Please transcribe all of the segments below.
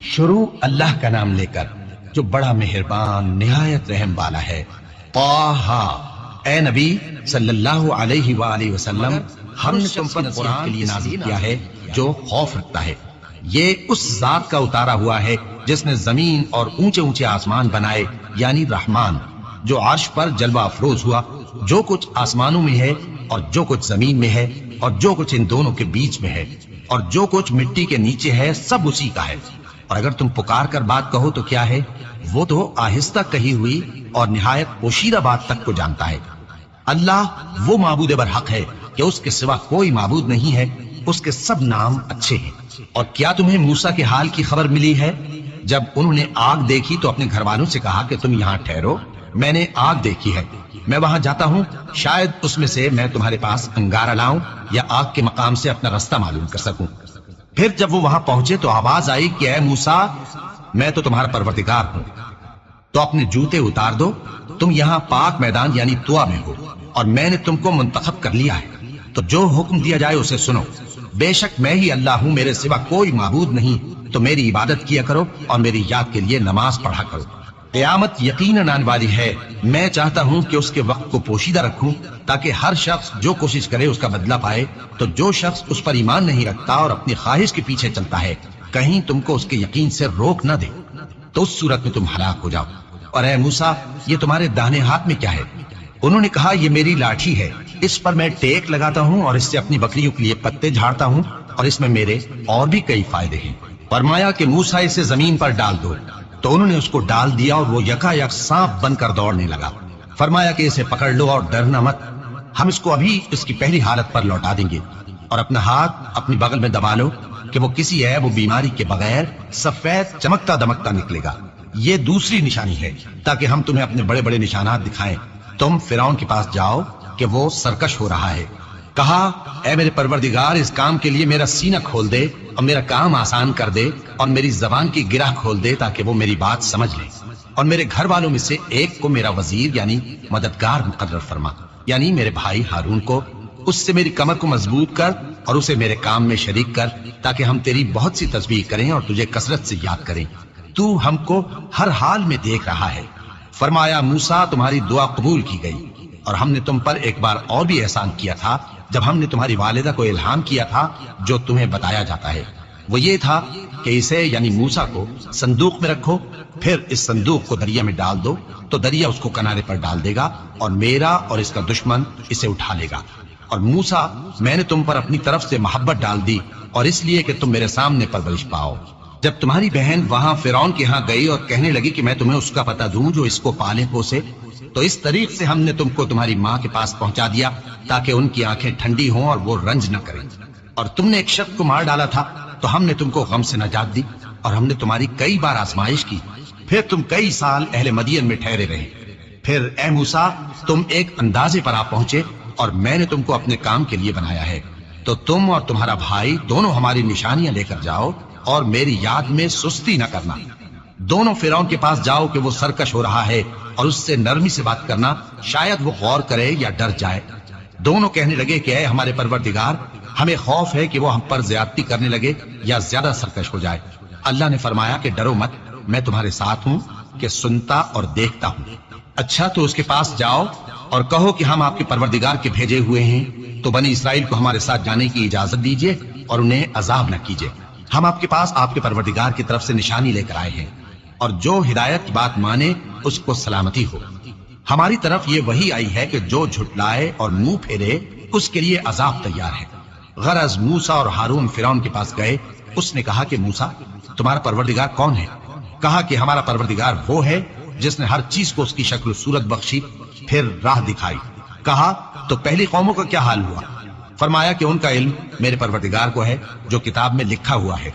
شروع اللہ کا نام لے کر جو بڑا مہربان نہایت رحم والا ہے۔ طٰہٰ، اے نبی صلی اللہ علیہ وآلہ وسلم، ہم نے تم پر قرآن کے لیے نازل کیا ہے جو خوف رکھتا ہے۔ یہ اس ذات کا اتارا ہوا ہے جس نے زمین اور اونچے اونچے آسمان بنائے، یعنی رحمان، جو عرش پر جلوہ افروز ہوا۔ جو کچھ آسمانوں میں ہے اور جو کچھ زمین میں ہے اور جو کچھ ان دونوں کے بیچ میں ہے اور جو کچھ مٹی کے نیچے ہے، سب اسی کا ہے۔ اور اگر تم پکار کر بات کہو تو کیا ہے؟ وہ تو آہستہ کہی ہوئی اور نہایت پوشیدہ بات تک کو جانتا ہے۔ اللہ وہ معبود برحق ہے کہ اس کے سوا کوئی معبود نہیں ہے، اس کے سب نام اچھے ہیں۔ اور کیا تمہیں موسیٰ کے حال کی خبر ملی ہے؟ جب انہوں نے آگ دیکھی تو اپنے گھر والوں سے کہا کہ تم یہاں ٹھہرو، میں نے آگ دیکھی ہے، میں وہاں جاتا ہوں، شاید اس میں سے میں تمہارے پاس انگارہ لاؤں یا آگ کے مقام سے اپنا راستہ معلوم کر سکوں۔ پھر جب وہ وہاں پہنچے تو آواز آئی کہ اے موسیٰ، میں تو تمہارا پروردگار ہوں، تو اپنے جوتے اتار دو، تم یہاں پاک میدان یعنی طویٰ میں ہو، اور میں نے تم کو منتخب کر لیا ہے، تو جو حکم دیا جائے اسے سنو۔ بے شک میں ہی اللہ ہوں، میرے سوا کوئی معبود نہیں، تو میری عبادت کیا کرو اور میری یاد کے لیے نماز پڑھا کرو۔ قیامت یقیناً آنے والی ہے، میں چاہتا ہوں کہ اس کے وقت کو پوشیدہ رکھوں تاکہ ہر شخص جو کوشش کرے اس کا بدلہ پائے۔ تو جو شخص اس پر ایمان نہیں رکھتا اور اپنی خواہش کے پیچھے چلتا ہے، کہیں تم کو اس کے یقین سے روک نہ دے، تو اس صورت میں تم ہلاک ہو جاؤ۔ اور اے موسیٰ، یہ تمہارے داہنے ہاتھ میں کیا ہے؟ انہوں نے کہا یہ میری لاٹھی ہے، اس پر میں ٹیک لگاتا ہوں اور اس سے اپنی بکریوں کے لیے پتے جھاڑتا ہوں، اور اس میں میرے اور بھی کئی فائدے ہیں۔ فرمایا کہ موسیٰ اسے زمین پر ڈال دو، تو انہوں نے اس کو ڈال دیا اور وہ یکا یک سانپ بن کر دوڑنے لگا۔ فرمایا کہ اسے پکڑ لو اور ڈرنا مت، ہم اس کو ابھی اس کی پہلی حالت پر لوٹا دیں گے، اور اپنا ہاتھ اپنی بغل میں دبا لو کہ وہ کسی عیب و بیماری کے بغیر سفید چمکتا دمکتا نکلے گا۔ یہ دوسری نشانی ہے تاکہ ہم تمہیں اپنے بڑے بڑے نشانات دکھائیں۔ تم فرعون کے پاس جاؤ کہ وہ سرکش ہو رہا ہے۔ کہا اے میرے پروردگار، اس کام کے لیے میرا سینہ کھول دے اور میرا کام آسان کر دے اور میری زبان کی گرہ کھول دے تاکہ وہ میری بات سمجھ لے، اور میرے گھر والوں میں سے ایک کو میرا وزیر یعنی مددگار مقرر فرما، یعنی میرے بھائی ہارون کو۔ اس سے میری کمر کو مضبوط کر اور اسے میرے کام میں شریک کر تاکہ ہم تیری بہت سی تسبیح کریں اور تجھے کثرت سے یاد کریں، تو ہم کو ہر حال میں دیکھ رہا ہے۔ فرمایا موسیٰ، تمہاری دعا قبول کی گئی، اور ہم نے تم پر ایک بار اور بھی احسان کیا تھا جب ہم نے تمہاری والدہ کو الہام کیا تھا جو تمہیں بتایا جاتا ہے۔ وہ یہ تھا کہ اسے یعنی موسیٰ کو صندوق میں رکھو، پھر اس صندوق کو دریا میں ڈال دو تو دریا اس کو کنارے پر ڈال دے گا، اور میرا اور اس کا دشمن اسے اٹھا لے گا۔ اور موسیٰ، میں نے تم پر اپنی طرف سے محبت ڈال دی، اور اس لیے کہ تم میرے سامنے پرورش پاؤ۔ جب تمہاری بہن وہاں فرعون کے ہاں گئی اور کہنے لگی کہ میں تمہیں اس کا پتہ دوں جو اس کو پالے پوسے، تو اس طریق سے ہم نے تم کو تمہاری ماں کے پاس پہنچا دیا تاکہ ان کی آنکھیں ٹھنڈی ہوں اور وہ رنج نہ کریں۔ اور تم نے ایک شخص کو مار ڈالا تھا تو ہم نے تم کو غم سے نجات دی، اور ہم نے تمہاری کئی بار آزمائش کی، پھر تم کئی سال اہل مدین میں ٹھہرے رہے۔ پھر اے موسیٰ، تم ایک اندازے پر آ پہنچے اور میں نے تم کو اپنے کام کے لیے بنایا ہے، تو تم اور تمہارا بھائی دونوں ہماری نشانیاں لے کر جاؤ اور میری یاد میں سستی نہ کرنا۔ دونوں فرعون کے پاس جاؤ کہ وہ سرکش ہو رہا ہے، اور اس سے نرمی سے بات کرنا، شاید وہ غور کرے یا ڈر جائے۔ دونوں کہنے لگے کہ اے ہمارے پروردگار، ہمیں خوف ہے کہ وہ ہم پر زیادتی کرنے لگے یا زیادہ سرکش ہو جائے۔ اللہ نے فرمایا کہ ڈرو مت، میں تمہارے ساتھ ہوں کہ سنتا اور دیکھتا ہوں۔ اچھا تو اس کے پاس جاؤ اور کہو کہ ہم آپ کے پروردگار کے بھیجے ہوئے ہیں، تو بنی اسرائیل کو ہمارے ساتھ جانے کی اجازت دیجیے اور انہیں عذاب نہ کیجیے۔ ہم آپ کے پاس آپ کے پروردگار کی طرف سے نشانی لے کر آئے ہیں، اور جو ہدایت کی بات مانے اس کو سلامتی ہو۔ ہماری طرف یہ وحی آئی ہے کہ جو جھٹلائے اور منہ پھیرے اس کے لیے عذاب تیار ہے۔ غرض موسیٰ اور ہارون فرعون کے پاس گئے۔ اس نے کہا کہ موسیٰ، تمہارا پروردگار کون ہے؟ کہا کہ ہمارا پروردگار وہ ہے جس نے ہر چیز کو اس کی شکل و صورت بخشی، پھر راہ دکھائی۔ کہا تو پہلی قوموں کا کیا حال ہوا؟ فرمایا کہ ان کا علم میرے پروردگار کو ہے جو کتاب میں لکھا ہوا ہے۔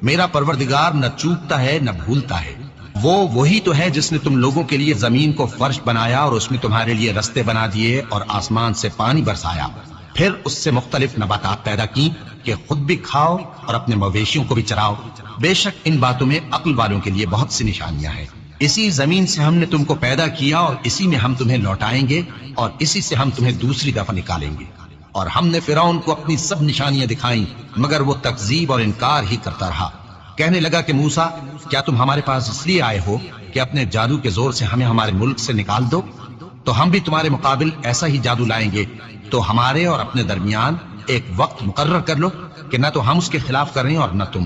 میرا پروردگار نہ چوکتا ہے نہ بھولتا ہے۔ وہ وہی تو ہے جس نے تم لوگوں کے لیے زمین کو فرش بنایا اور اس میں تمہارے لیے رستے بنا دیے اور آسمان سے پانی برسایا، پھر اس سے مختلف نباتات پیدا کی کہ خود بھی کھاؤ اور اپنے مویشیوں کو بھی چراؤ۔ بے شک ان باتوں میں عقل والوں کے لیے بہت سی نشانیاں ہیں۔ اسی زمین سے ہم نے تم کو پیدا کیا اور اسی میں ہم تمہیں لوٹائیں گے اور اسی سے ہم تمہیں دوسری دفعہ نکالیں گے۔ اور ہم نے فرعون کو اپنی سب نشانیاں دکھائیں، مگر وہ تکذیب اور انکار ہی کرتا رہا۔ کہنے لگا کہ موسیٰ، کیا تم ہمارے پاس اس لیے آئے ہو کہ اپنے جادو کے زور سے ہمیں ہمارے ملک سے نکال دو؟ تو ہم بھی تمہارے مقابل ایسا ہی جادو لائیں گے، تو ہمارے اور اپنے درمیان ایک وقت مقرر کر لو کہ نہ تو ہم اس کے خلاف کریں اور نہ تم،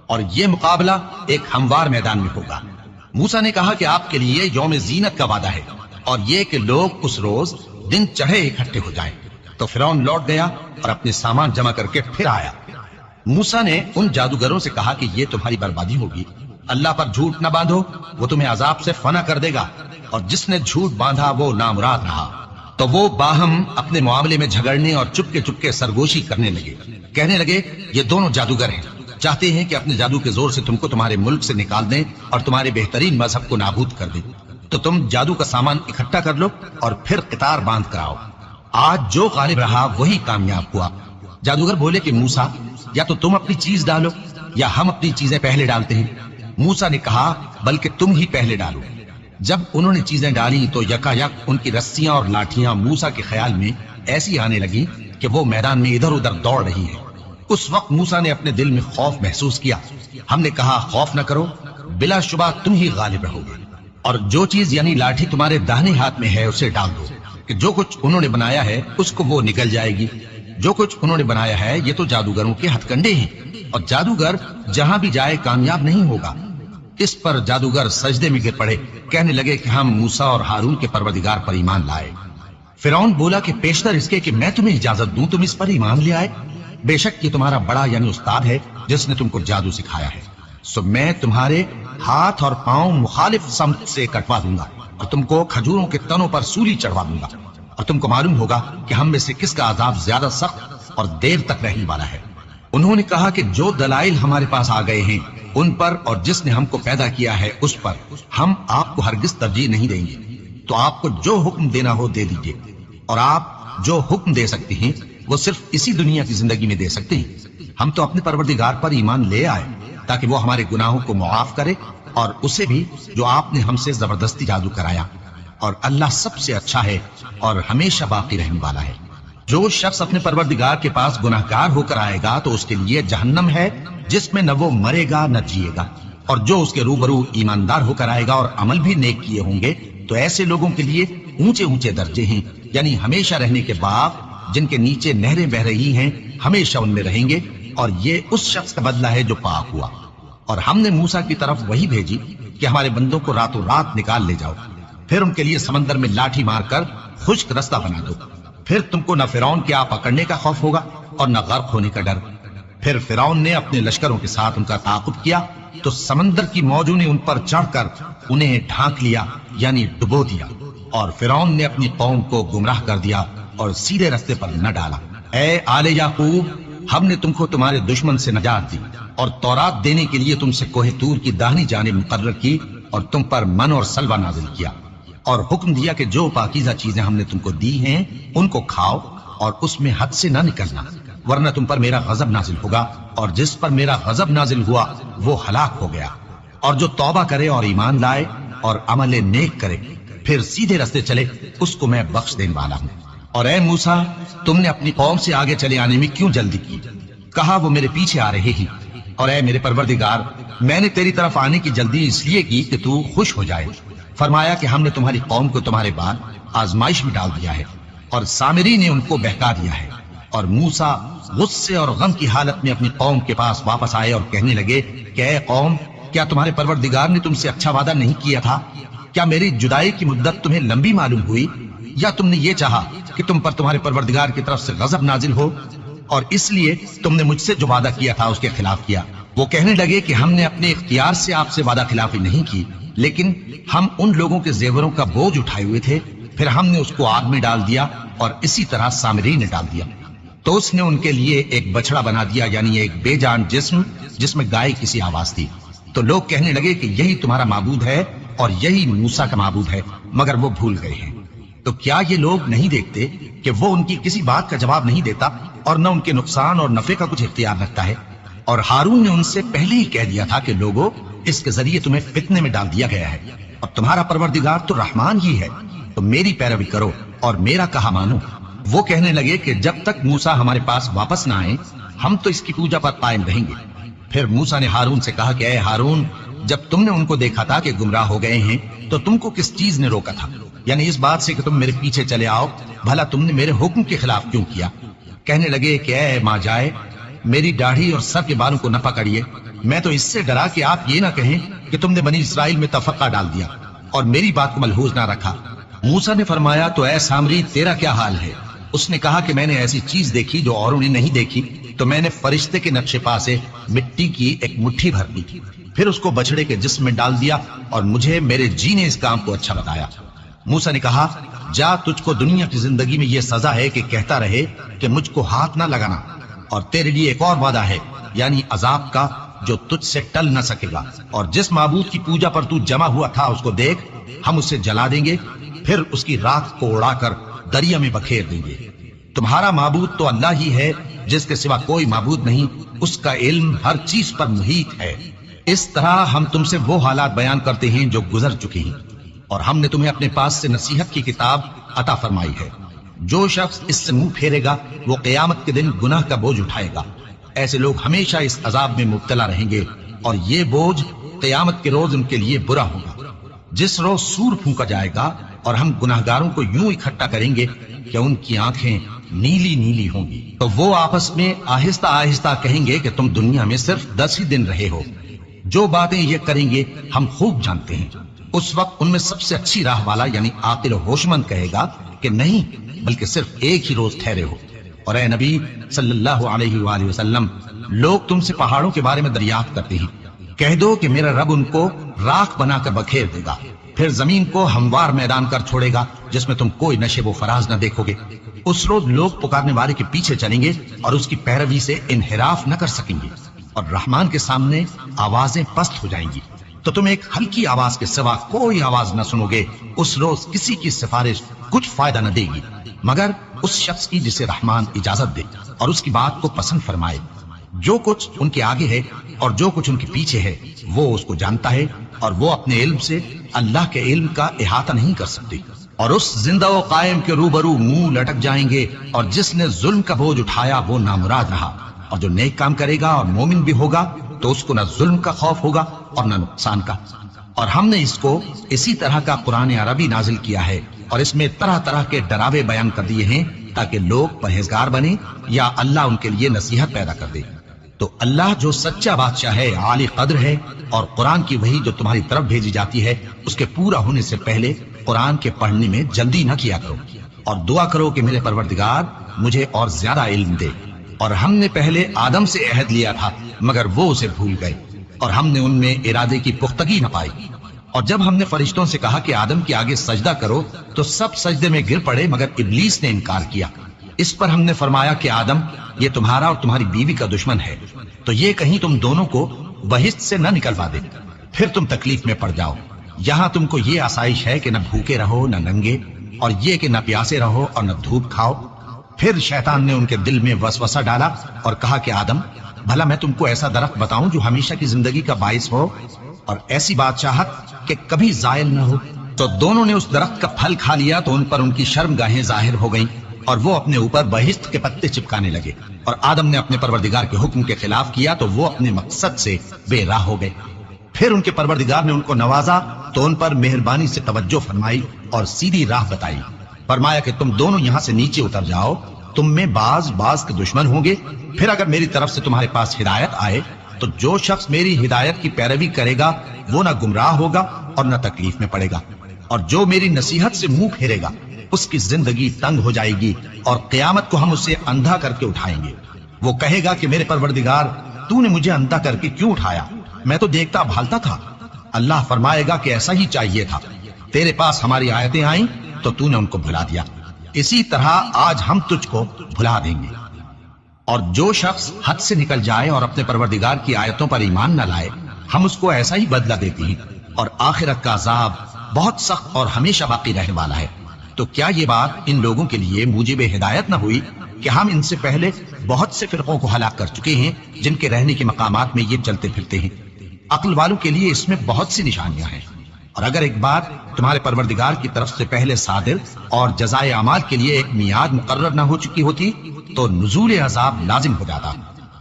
اور یہ مقابلہ ایک ہموار میدان میں ہوگا۔ موسیٰ نے کہا کہ آپ کے لیے یوم زینت کا وعدہ ہے، اور یہ کہ لوگ اس روز دن چڑھے اکٹھے ہو جائیں۔ تو فرعون لوٹ گیا اور اپنے سامان جمع کر کے پھر آیا۔ موسیٰ نے ان جادوگروں سے کہا کہ یہ تمہاری بربادی ہوگی، اللہ پر جھوٹ نہ باندھو، وہ تمہیں عذاب سے فنا کر دے گا، اور جس نے جھوٹ باندھا وہ نامراد رہا۔ تو وہ باہم اپنے معاملے میں جھگڑنے اور چپکے سرگوشی کرنے لگے، کہنے لگے یہ دونوں جادوگر ہیں، چاہتے ہیں کہ اپنے جادو کے زور سے تم کو تمہارے ملک سے نکال دیں اور تمہارے بہترین مذہب کو نابود کر دیں۔ تو تم جادو کا سامان اکٹھا کر لو اور پھر قطار باندھ کر آؤ، آج جو غالب رہا وہی کامیاب ہوا۔ جادوگر بولے کہ موسیٰ، یا تو تم اپنی چیز ڈالو یا ہم اپنی چیزیں پہلے ڈالتے ہیں۔ موسیٰ نے کہا بلکہ تم ہی پہلے ڈالو۔ جب انہوں نے چیزیں ڈالی تو یکا یک ان کی رسیاں اور لاٹھیاں موسیٰ کے خیال میں ایسی آنے لگی کہ وہ میدان میں ادھر ادھر دوڑ رہی ہے۔ اس وقت موسیٰ نے اپنے دل میں خوف محسوس کیا۔ ہم نے کہا خوف نہ کرو، بلا شبہ تم ہی غالب رہو گے، اور جو چیز یعنی لاٹھی تمہارے داہنے ہاتھ میں ہے اسے ڈال دو، کہ جو کچھ انہوں نے بنایا ہے اس کو وہ نگل جائے گی۔ جو کچھ انہوں نے بنایا ہے یہ تو جادوگروں کے ہتھ کنڈے ہیں، اور جادوگر جہاں بھی جائے کامیاب نہیں ہوگا۔ اس پر جادوگر سجدے میں گر پڑے، کہنے لگے کہ ہم موسیٰ اور ہارون کے پروردگار پر ایمان لائے۔ فرعون بولا کہ پیشتر اس کے کہ میں تمہیں اجازت دوں تم اس پر ایمان لے آئے، بے شک یہ تمہارا بڑا یعنی استاد ہے جس نے تم کو جادو سکھایا ہے، سو میں تمہارے ہاتھ اور پاؤں مخالف سمت سے کٹوا دوں گا، اور تم کو کھجوروں کے تنوں پر سولی چڑھوا دوں گا، اور تم کو معلوم ہوگا کہ ہم میں سے کس کا عذاب زیادہ سخت اور دیر تک رہنے والا ہے۔ انہوں نے کہا کہ جو دلائل ہمارے پاس آ گئے ہیں ان پر اور جس نے ہم کو پیدا کیا ہے اس پر ہم آپ کو ہرگز ترجیح نہیں دیں گے، تو آپ کو جو حکم دینا ہو دے دیجئے، اور آپ جو حکم دے سکتے ہیں وہ صرف اسی دنیا کی زندگی میں دے سکتے ہیں۔ ہم تو اپنے پروردگار پر ایمان لے آئے تاکہ وہ ہمارے گناہوں کو معاف کرے، اور اسے بھی جو آپ نے ہم سے زبردستی جادو کرایا، اور اللہ سب سے اچھا ہے اور ہمیشہ باقی رہنے والا ہے۔ جو شخص اپنے پروردگار کے پاس گناہگار ہو کر آئے گا تو اس کے لیے جہنم ہے جس میں نہ وہ مرے گا نہ جیے گا، اور جو اس کے روبرو ایماندار ہو کر آئے گا اور عمل بھی نیک کیے ہوں گے تو ایسے لوگوں کے لیے اونچے اونچے درجے ہیں، یعنی ہمیشہ رہنے کے باغ جن کے نیچے نہریں بہ رہی ہیں، ہمیشہ ان میں رہیں گے، اور یہ اس شخص کا بدلہ ہے جو پاک ہوا۔ اور ہم نے موسیٰ کی طرف وہی بھیجی کہ ہمارے بندوں کو راتوں رات نکال لے جاؤ، پھر ان کے لیے سمندر میں لاٹھی مار کر خشک رستہ بنا دو، پھر تم کو نہ فرعون کے آ پکڑنے کا خوف ہوگا اور نہ غرق ہونے کا ڈر۔ پھر فرعون نے اپنے لشکروں کے ساتھ ان کا تعاقب کیا تو سمندر کی موجوں نے ان پر چڑھ کر انہیں ڈھانک لیا یعنی ڈبو دیا، اور فرعون نے اپنی قوم کو گمراہ کر دیا اور سیدھے رستے پر نہ ڈالا۔ اے آل یعقوب، ہم نے تم کو تمہارے دشمن سے نجات دی اور تورات دینے کے لیے تم سے کوہ طور کی داہنی جانب مقرر کی، اور تم پر من اور سلوہ نازل کیا، اور حکم دیا کہ جو پاکیزہ چیزیں ہم نے تم کو دی ہیں ان کو کھاؤ اور اس میں حد سے نہ نکلنا، ورنہ تم پر میرا غضب نازل ہوگا، اور جس پر میرا غضب نازل ہوا وہ ہلاک ہو گیا۔ اور جو توبہ کرے اور ایمان لائے اور عمل نیک کرے پھر سیدھے رستے چلے اس کو میں بخش دینے والا ہوں۔ اور اے موسیٰ، تم نے اپنی قوم سے آگے چلے آنے میں کیوں جلدی کی؟ کہا وہ میرے پیچھے آ رہے ہیں۔ اور اے میرے پروردگار، میں نے تیری طرف آنے کی جلدی اس لیے کی کہ تو خوش ہو جائے۔ فرمایا کہ ہم نے تمہاری قوم کو تمہارے بعد آزمائش میں ڈال دیا ہے، اور سامری نے ان کو بہکا دیا ہے۔ اور موسیٰ غصے اور غم کی حالت میں اپنی قوم کے پاس واپس آئے اور کہنے لگے کہ اے قوم، کیا تمہارے پروردگار نے تم سے اچھا وعدہ نہیں کیا تھا؟ کیا میری جدائی کی مدت تمہیں لمبی معلوم ہوئی، یا تم نے یہ چاہا کہ تم پر تمہارے پروردگار کی طرف سے غضب نازل ہو، اور اس لیے تم نے مجھ سے جو وعدہ کیا تھا اس کے خلاف کیا؟ وہ کہنے لگے کہ ہم نے اپنے اختیار سے آپ سے وعدہ خلافی نہیں کی، لیکن ہم ان لوگوں کے زیوروں کا بوجھ اٹھائے ہوئے تھے، پھر ہم نے اس کو آگ میں ڈال دیا، اور اسی طرح سامری نے ڈال دیا۔ تو اس نے ان کے لیے ایک بچڑا بنا دیا، یعنی ایک بے جان جسم جس میں گائے کسی آواز تھی۔ تو لوگ کہنے لگے کہ یہی تمہارا معبود ہے اور یہی موسیٰ کا معبود ہے، مگر وہ بھول گئے ہیں۔ تو کیا یہ لوگ نہیں دیکھتے کہ وہ ان کی کسی بات کا جواب نہیں دیتا اور نہ ان کے نقصان اور نفع کا کچھ اختیار رکھتا ہے؟ اور ہارون نے ان سے پہلے ہی کہہ دیا تھا کہ لوگوں، اس کے ذریعے تمہیں فتنے میں ڈال دیا گیا ہے، اور تمہارا پروردگار تو رحمان ہی ہے، تو میری پیروی کرو اور میرا کہا مانو۔ وہ کہنے لگے کہ جب تک موسیٰ ہمارے پاس واپس نہ آئے ہم تو اس کی پوجا پر قائم رہیں گے۔ پھر موسیٰ نے ہارون سے کہا کہ اے ہارون، جب تم نے ان کو دیکھا تھا کہ گمراہ ہو گئے ہیں تو تم کو کس چیز نے روکا تھا؟ یعنی اس بات سے کہ تم میرے پیچھے چلے آؤ، بھلا تم نے میرے حکم کے خلاف کیوں کیا؟ کہنے لگے کہ اے ماں جائے، میری داڑھی اور سر کے بالوں کو نہ پکڑیے، میں تو اس سے ڈرا کہ آپ یہ نہ کہیں کہ تم نے بنی اسرائیل میں تفرقہ ڈال دیا اور میری بات کو ملحوظ نہ رکھا۔ موسیٰ نے فرمایا تو اے سامری، تیرا کیا حال ہے؟ اس نے کہا کہ میں نے ایسی چیز دیکھی جو اوروں نے نہیں دیکھی، تو میں نے فرشتے کے نقش پا سے مٹی کی ایک مٹھی بھر لی، پھر اس کو بچڑے کے جسم میں ڈال دیا اور مجھے میرے جی نے اس کام کو اچھا بتایا۔ موسیٰ نے کہا جا، تجھ کو دنیا کی زندگی میں یہ سزا ہے کہ کہتا رہے کہ مجھ کو ہاتھ نہ لگانا، اور تیرے لیے ایک اور وعدہ ہے، یعنی عذاب کا جو تجھ سے ٹل نہ سکے گا، اور جس معبود کی پوجا پر تو جمع ہوا تھا اس کو دیکھ، ہم اسے جلا دیں گے، پھر اس کی راکھ کو اڑا کر دریا میں بکھیر دیں گے۔ تمہارا معبود تو اللہ ہی ہے جس کے سوا کوئی معبود نہیں، اس کا علم ہر چیز پر محیط ہے۔ اس طرح ہم تم سے وہ حالات بیان کرتے ہیں جو گزر چکے ہیں، اور ہم نے تمہیں اپنے پاس سے نصیحت کی کتاب عطا فرمائی ہے۔ جو شخص اس سے منہ پھیرے گا وہ قیامت کے دن گناہ کا بوجھ اٹھائے گا۔ ایسے لوگ ہمیشہ اس عذاب میں مبتلا رہیں گے، اور یہ بوجھ قیامت کے روز ان کے لیے برا ہوگا، جس روز سور پھونکا جائے گا اور ہم گناہگاروں کو یوں اکٹھا کریں گے کہ ان کی آنکھیں نیلی نیلی ہوں گی، تو وہ آپس میں آہستہ آہستہ کہیں گے کہ تم دنیا میں صرف 10 ہی دن رہے ہو۔ جو باتیں یہ کریں گے ہم خوب جانتے ہیں۔ اس وقت ان میں سب سے اچھی راہ والا یعنی عاقل و ہوشمند کہے گا کہ نہیں، بلکہ صرف ایک ہی روز ٹھہرے ہو۔ اور اے نبی صلی اللہ علیہ وآلہ وسلم، لوگ تم سے پہاڑوں کے بارے میں دریافت کرتے ہیں، کہہ دو کہ میرا رب ان کو راکھ بنا کر بکھیر دے گا، پھر زمین کو ہموار میدان کر چھوڑے گا جس میں تم کوئی نشیب و فراز نہ دیکھو گے۔ اس روز لوگ پکارنے والے کے پیچھے چلیں گے اور اس کی پیروی سے انحراف نہ کر سکیں گے، اور رحمان کے سامنے آوازیں پست ہو جائیں گی، تو تم ایک ہلکی آواز کے سوا کوئی آواز نہ سنو گے۔ اس روز کسی کی سفارش کچھ فائدہ نہ دے گی مگر اس شخص کی جسے رحمان اجازت دے اور اس کی بات کو پسند فرمائے۔ جو کچھ ان کے آگے ہے اور جو کچھ ان کے پیچھے ہے وہ اس کو جانتا ہے، اور وہ اپنے علم سے اللہ کے علم کا احاطہ نہیں کر سکتے۔ اور اس زندہ و قائم کے روبرو منہ لٹک جائیں گے، اور جس نے ظلم کا بوجھ اٹھایا وہ نامراد رہا، اور جو نیک کام کرے گا اور مومن بھی ہوگا تو اس کو نہ ظلم کا خوف ہوگا اور نہ نقصان کا۔ اور ہم نے اس کو اسی طرح کا قرآن عربی نازل کیا ہے، اور اس میں طرح طرح کے ڈراوے بیان کر دیے ہیں تاکہ لوگ پرہیزگار بنیں یا اللہ ان کے لیے نصیحت پیدا کر دے۔ تو اللہ جو سچا بادشاہ ہے، عالی قدر ہے، اور قرآن کی وحی جو تمہاری طرف بھیجی جاتی ہے اس کے پورا ہونے سے پہلے قرآن کے پڑھنے میں جلدی نہ کیا کرو، اور دعا کرو کہ میرے پروردگار مجھے اور زیادہ علم دے۔ اور ہم نے پہلے آدم سے عہد لیا تھا مگر وہ اسے بھول گئے، اور ہم نے ان میں ارادے کی پختگی نہ پائی۔ اور جب ہم نے فرشتوں سے کہا کہ آدم کے آگے سجدہ کرو تو سب سجدے میں گر پڑے مگر ابلیس نے انکار کیا۔ اس پر ہم نے فرمایا کہ آدم، یہ تمہارا اور تمہاری بیوی کا دشمن ہے، تو یہ کہیں تم دونوں کو بہشت سے نہ نکلوا دے، پھر تم تکلیف میں پڑ جاؤ۔ یہاں تم کو یہ آسائش ہے کہ نہ بھوکے رہو نہ ننگے، اور یہ کہ نہ پیاسے رہو اور نہ دھوپ کھاؤ۔ پھر شیطان نے ان کے دل میں وسوسہ ڈالا اور کہا کہ آدم، بھلا میں تم کو ایسا درخت بتاؤں جو ہمیشہ کی زندگی کا باعث ہو اور ایسی بادشاہت کہ کبھی زائل نہ ہو؟ تو دونوں نے اس درخت کا پھل کھا لیا تو ان پر ان کی شرمگاہیں ظاہر ہو گئیں، اور وہ اپنے اوپر بہشت کے پتے چپکانے لگے۔ اور آدم نے اپنے پروردگار کے حکم کے خلاف کیا تو وہ اپنے مقصد سے بے راہ ہو گئے۔ پھر ان کے پروردگار نے ان کو نوازا تو ان پر مہربانی سے توجہ فرمائی اور سیدھی راہ بتائی۔ فرمایا کہ تم دونوں یہاں سے نیچے اتر جاؤ، تم میں بعض کے دشمن ہوں گے، پھر اگر میری طرف سے تمہارے پاس ہدایت آئے تو جو شخص میری ہدایت کی پیروی کرے گا وہ نہ گمراہ ہوگا اور نہ تکلیف میں پڑے گا، اور جو میری نصیحت سے منہ پھیرے گا اس کی زندگی تنگ ہو جائے گی، اور قیامت کو ہم اسے اندھا کر کے اٹھائیں گے۔ وہ کہے گا کہ میرے پروردگار، تو نے مجھے اندھا کر کے کیوں اٹھایا؟ میں تو دیکھتا بھالتا تھا۔ اللہ فرمائے گا کہ ایسا ہی چاہیے تھا، تیرے پاس ہماری آیتیں آئیں تو تو نے ان کو بھلا دیا، اسی طرح آج ہم تجھ کو بھلا دیں گے۔ اور جو شخص حد سے نکل جائے اور اپنے پروردگار کی آیتوں پر ایمان نہ لائے، ہم اس کو ایسا ہی بدلہ دیتے ہیں، اور آخرت کا عذاب بہت سخت اور ہمیشہ باقی رہنے والا ہے۔ تو کیا یہ بات ان لوگوں کے لیے موجب ہدایت نہ ہوئی کہ ہم ان سے پہلے بہت سے فرقوں کو ہلاک کر چکے ہیں جن کے رہنے کے مقامات میں یہ چلتے پھرتے ہیں؟ عقل والوں کے لیے اس میں بہت سی نشانیاں ہیں۔ اور اگر ایک بات تمہارے پروردگار کی طرف سے پہلے صادر اور جزائے اعمال کے لیے ایک میعاد مقرر نہ ہو چکی ہوتی تو نزول عذاب لازم ہو جاتا،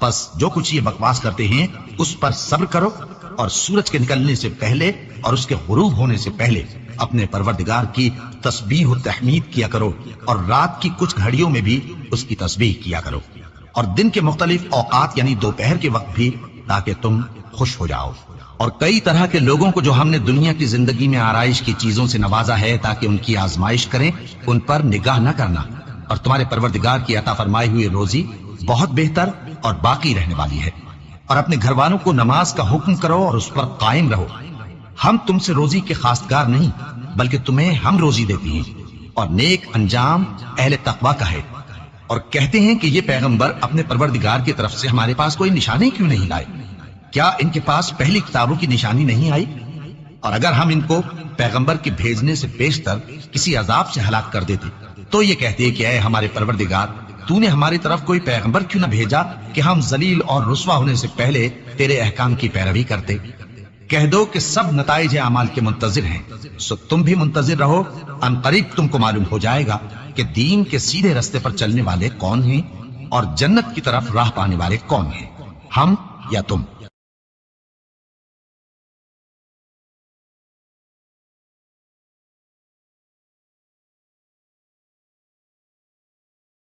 پس جو کچھ یہ بکواس کرتے ہیں اس پر صبر کرو، اور سورج کے نکلنے سے پہلے اور اس کے غروب ہونے سے پہلے اپنے پروردگار کی تسبیح و تحمید کیا کرو، اور رات کی کچھ گھڑیوں میں بھی اس کی تسبیح کیا کرو، اور دن کے مختلف اوقات یعنی دوپہر کے وقت بھی، تاکہ تم خوش ہو جاؤ۔ اور کئی طرح کے لوگوں کو جو ہم نے دنیا کی زندگی میں آرائش کی چیزوں سے نوازا ہے تاکہ ان کی آزمائش کریں، ان پر نگاہ نہ کرنا، اور تمہارے پروردگار کی عطا فرمائی ہوئی روزی بہت بہتر اور باقی رہنے والی ہے۔ اور اپنے گھر والوں کو نماز کا حکم کرو اور اس پر قائم رہو۔ ہم تم سے روزی کے خواستگار نہیں، بلکہ تمہیں ہم روزی دیتے ہیں، اور نیک انجام اہل تقوی کا ہے۔ اور کہتے ہیں کہ یہ پیغمبر اپنے پروردگار کی طرف سے ہمارے پاس کوئی نشانی کیوں نہیں لائے؟ کیا ان کے پاس پہلی کتابوں کی نشانی نہیں آئی؟ اور اگر ہم ان کو پیغمبر کے بھیجنے سے پیشتر کسی عذاب سے ہلاک کر دیتے تو یہ کہتے کہ اے ہمارے پروردگار، تو نے ہماری طرف کوئی پیغمبر کیوں نہ بھیجا کہ ہم ذلیل اور رسوا ہونے سے پہلے تیرے احکام کی پیروی کرتے۔ کہہ دو کہ سب نتائج اعمال کے منتظر ہیں، سو تم بھی منتظر رہو، ان قریب تم کو معلوم ہو جائے گا کہ دین کے سیدھے رستے پر چلنے والے کون ہیں اور جنت کی طرف راہ پانے والے کون ہیں، ہم یا تم۔